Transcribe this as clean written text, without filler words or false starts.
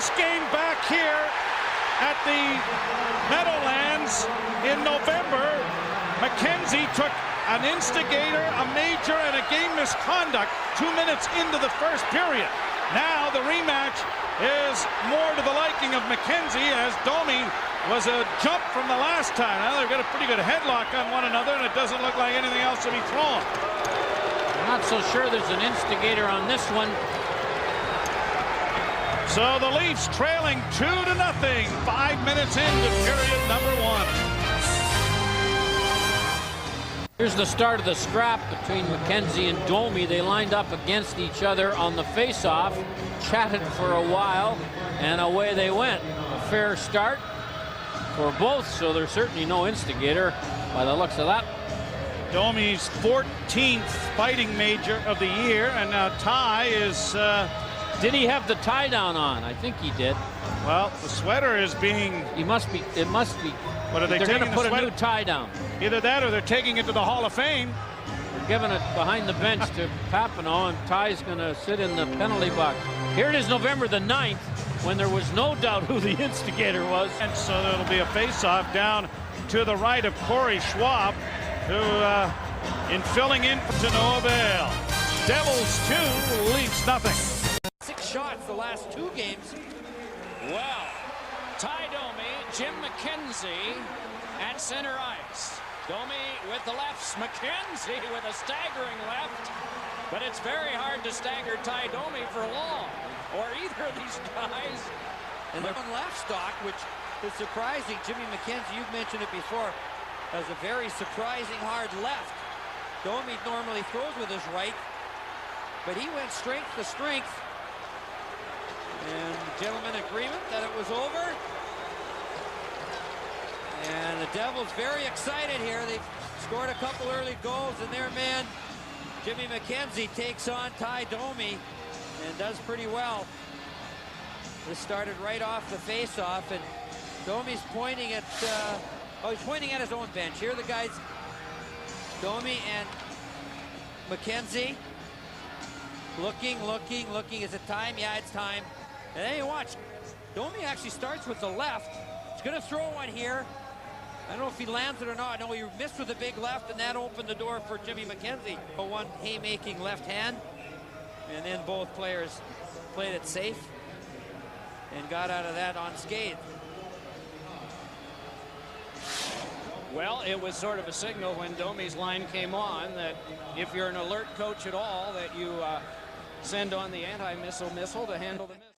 First game back here at the Meadowlands in November. McKenzie took an instigator, a major, and a game misconduct 2 minutes into the first period. Now the rematch is more to the liking of McKenzie, as Domi was a jump from the last time. Now they've got a pretty good headlock on one another, and it doesn't look like anything else to be thrown. I'm not so sure there's an instigator on this one. So the Leafs trailing 2-0, 5 minutes into period number 1. Here's the start of the scrap between McKenzie and Domi. They lined up against each other on the face-off, chatted for a while, and away they went. A fair start for both, so there's certainly no instigator by the looks of that. Domi's 14th fighting major of the year, and now Ty is... Did he have the tie down on? I think he did. Well, the sweater is being... It must be. What are they They're going to put the a new tie down. Either that or they're taking it to the Hall of Fame. They're giving it behind the bench to Papineau, and Ty's going to sit in the penalty box. Here it is, November the 9th, when there was no doubt who the instigator was. And so there'll be a face-off down to the right of Corey Schwab, who, in filling in to no avail. Devils 2, Leafs nothing. 6 shots the last 2 games. Well, Ty Domi, Jim McKenzie at center ice. Domi with the lefts, McKenzie with a staggering left. But it's very hard to stagger Ty Domi for long, or either of these guys. And they're on left stock, which is surprising. Jimmy McKenzie, you've mentioned it before, has a very surprising hard left. Domi normally throws with his right, but he went strength to strength. And gentlemen agreement that it was over. And the Devils very excited here. They've scored a couple early goals, and their man, Jimmy McKenzie, takes on Ty Domi and does pretty well. This started right off the face-off, and Domi's pointing at, he's pointing at his own bench. Here are the guys, Domi and McKenzie, looking. Is it time? Yeah, it's time. And then you watch, Domi actually starts with the left. He's going to throw one here. I don't know if he lands it or not. No, he missed with a big left, and that opened the door for Jimmy McKenzie. One haymaking left hand, and then both players played it safe and got out of that unscathed. Well, it was sort of a signal when Domi's line came on that if you're an alert coach at all, that you send on the anti-missile missile to handle the missile.